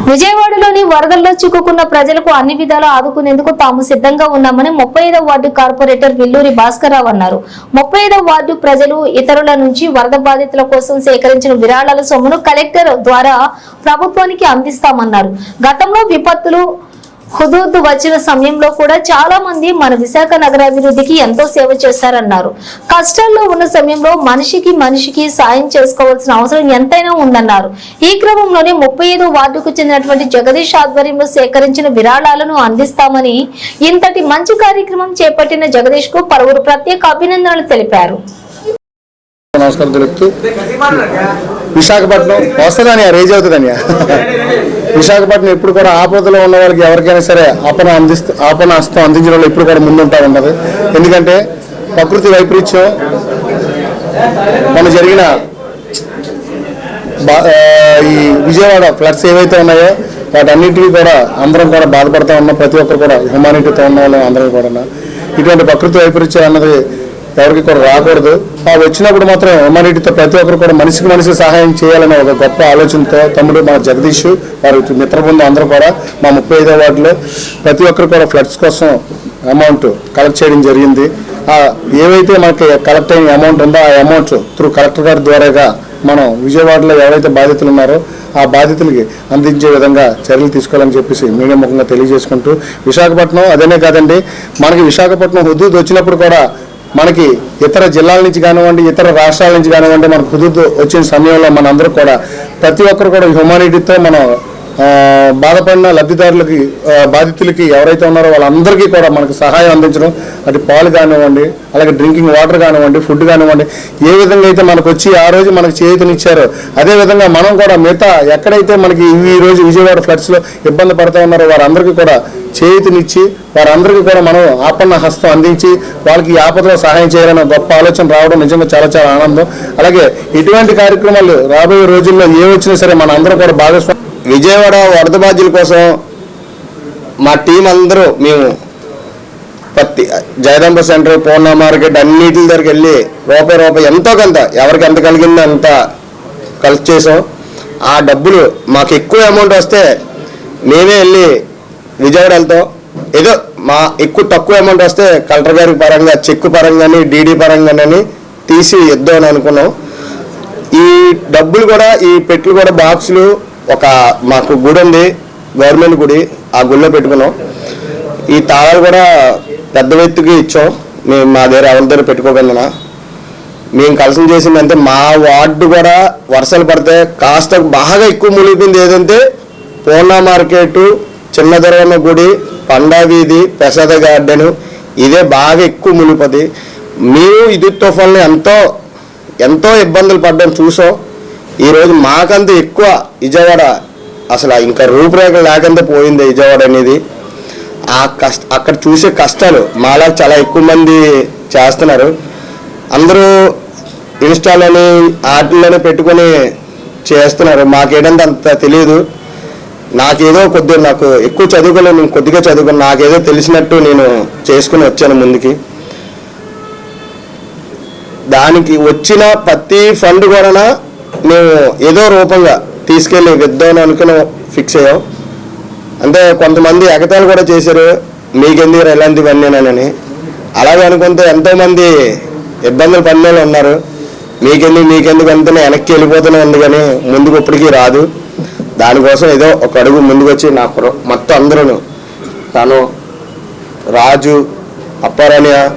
విజయవాడలోని వరదల్లో చిక్కుకున్న ప్రజలకు అన్ని విధాలా ఆదుకునేందుకు తాము సిద్ధంగా ఉన్నామని 35వ వార్డు కార్పొరేటర్ విల్లూరి భాస్కర్రావు అన్నారు. 35వ వార్డు ప్రజలు ఇతరుల నుంచి వరద బాధితుల కోసం సేకరించిన విరాళాల సొమ్మును కలెక్టర్ ద్వారా ప్రభుత్వానికి అందిస్తామన్నారు. గతంలో విపత్తులు హుదూద్ వచ్చిన సమయంలో కూడా చాలా మంది మన విశాఖ నగరాభివృద్ధికి ఎంతో సేవ చేశారన్నారు. కష్టాల్లో ఉన్న సమయంలో మనిషికి సాయం చేసుకోవాల్సిన అవసరం ఎంతైనా ఉందన్నారు. ఈ క్రమంలోనే 35వ వార్డుకు చెందినటువంటి జగదీష్ ఆధ్వర్యంలో సేకరించిన విరాళాలను అందిస్తామని, ఇంతటి మంచి కార్యక్రమం చేపట్టిన జగదీష్ కు పలువురు ప్రత్యేక అభినందనలు తెలిపారు. నమస్కారం తెలుపుతూ విశాఖపట్నం వస్తుందని రేజ్ అవుతుందని విశాఖపట్నం ఎప్పుడు కూడా ఆపదలో ఉన్న వాళ్ళకి ఎవరికైనా సరే ఆపణ హస్తం అందించడంలో ఎప్పుడు కూడా ముందుంటా ఉన్నది. ఎందుకంటే ప్రకృతి వైపరీత్యం మన జరిగిన ఈ విజయవాడ ఫ్లడ్స్ ఏవైతే ఉన్నాయో వాటన్నిటికీ కూడా అందరం కూడా బాధపడుతూ ఉన్నాం. ప్రతి ఒక్కరు కూడా హ్యూమానిటీతో ఉన్న వాళ్ళు అందరం కూడా ఇటువంటి ప్రకృతి వైపరీత్యం అన్నది ఎవరికి కూడా రాకూడదు. వచ్చినప్పుడు మాత్రం హ్యూమానిటీతో ప్రతి ఒక్కరు కూడా మనిషికి సహాయం చేయాలనే ఒక గొప్ప ఆలోచనతో తమ్ముడు మా జగదీష్ వారి మిత్రబృందం అందరూ కూడా మా 35వ వార్డులో ప్రతి ఒక్కరు కూడా ఫ్లడ్స్ కోసం అమౌంట్ కలెక్ట్ చేయడం జరిగింది. ఏవైతే మనకి కలెక్ట్ అయిన అమౌంట్ ఉందో ఆ అమౌంట్ త్రూ కలెక్టర్ గారి ద్వారాగా మనం విజయవాడలో ఎవరైతే బాధితులు ఉన్నారో ఆ బాధితులకి అందించే విధంగా చర్యలు తీసుకోవాలని చెప్పేసి మీడియా ముఖంగా తెలియజేసుకుంటూ విశాఖపట్నం అదేనే కాదండి, మనకి విశాఖపట్నం హుదూద్ వచ్చినప్పుడు కూడా మనకి ఇతర జిల్లాల నుంచి కానివ్వండి, ఇతర రాష్ట్రాల నుంచి కానివ్వండి, మనకు హుదూద్ వచ్చిన సమయంలో మనందరూ కూడా ప్రతి ఒక్కరు కూడా హ్యూమానిటీతో మనం బాధపడిన లబ్ధిదారులకి బాధితులకి ఎవరైతే ఉన్నారో వాళ్ళందరికీ కూడా మనకు సహాయం అందించడం, అది పాలు కానివ్వండి, అలాగే డ్రింకింగ్ వాటర్ కానివ్వండి, ఫుడ్ కానివ్వండి, ఏ విధంగా అయితే మనకు వచ్చి ఆ రోజు మనకు చేయూతనిచ్చారో అదేవిధంగా మనం కూడా మిగతా ఎక్కడైతే మనకి ఈ రోజు విజయవాడ ఫ్లడ్స్లో ఇబ్బంది పడుతూ ఉన్నారో వారందరికీ కూడా చేయూతనిచ్చి వారందరికీ కూడా మనం ఆపన్న హస్తం అందించి వాళ్ళకి ఆపదలో సహాయం చేయాలనే గొప్ప ఆలోచన రావడం నిజంగా చాలా చాలా ఆనందం. అలాగే ఇటువంటి కార్యక్రమాలు రాబోయే రోజుల్లో ఏ వచ్చినా సరే మన అందరం కూడా భాగస్వామి. విజయవాడ వరద బాధ్యుల కోసం మా టీం అందరూ మేము జయదంబ సెంటర్, పూర్ణ మార్కెట్ అన్నిటి దగ్గరికి వెళ్ళి రూపాయి ఎంతో కొంత ఎవరికి ఎంత కలిగిందో అంత కలెక్ట్ చేసాం. ఆ డబ్బులు మాకు ఎక్కువ అమౌంట్ వస్తే మేమే వెళ్ళి విజయవాడ వెళ్తాం. ఏదో మా తక్కువ అమౌంట్ వస్తే కలెక్టర్ గారి పరంగా చెక్ పరంగాని డీడీ పరంగానని తీసి ఇద్దామని అనుకున్నాం. ఈ డబ్బులు కూడా ఈ పెట్లు కూడా బాక్సులు మాకు గుడి ఉంది, గవర్నమెంట్ గుడి, ఆ గుడిలో పెట్టుకున్నాం. ఈ తాళాలు కూడా పెద్ద వ్యక్తికి ఇచ్చాం. మేము మా దగ్గర ఎవరి దగ్గర పెట్టుకోగలనా మేము కలిసి చేసిందంటే మా వార్డు కూడా వర్షాలు పడితే కాస్త బాగా ఎక్కువ మునిగిపోయింది. ఏదంటే పూర్ణ మార్కెట్, చిన్న దొరవన్న గుడి, పండా వీధి, ప్రసాద గార్డెన్ ఇదే బాగా ఎక్కువ మునిగిపోతుంది. మేము ఇది తుఫాన్లు ఎంతో ఇబ్బందులు పడ్డం చూసాం. ఈరోజు మాకంత ఎక్కువ విజయవాడ అసలు ఇంకా రూపురేఖలు లేకుండా పోయింది విజయవాడ అనేది. అక్కడ చూసే కష్టాలు మాలా చాలా ఎక్కువ మంది చేస్తున్నారు. అందరూ ఇన్స్టాలని వాటిల్లోనే పెట్టుకొని చేస్తున్నారు. మాకేంటంటే అంత తెలియదు. నాకు ఎక్కువ చదువుకోలేదు, నేను కొద్దిగా చదువుకుని నాకేదో తెలిసినట్టు నేను చేసుకుని వచ్చాను ముందుకి. దానికి వచ్చిన ప్రతి ఫండ్ కూడా మేము ఏదో రూపంగా తీసుకెళ్ళి విద్దామని అనుకుని ఫిక్స్ అయ్యాం. అంటే కొంతమంది ఎగతాలు కూడా చేశారు, మీకెందుకు ఎలాంటివన్నీనని. అలాగే అనుకుంటే ఎంతోమంది ఇబ్బందులు పడిన వాళ్ళు ఉన్నారు. మీకెందుకు అంతనే వెనక్కి వెళ్ళిపోతూనే ఉంది కానీ ముందుకు ఇప్పటికీ రాదు. దానికోసం ఏదో ఒక అడుగు ముందుకు వచ్చి మొత్తం అందరూ తను, రాజు, అప్పారాణ్య,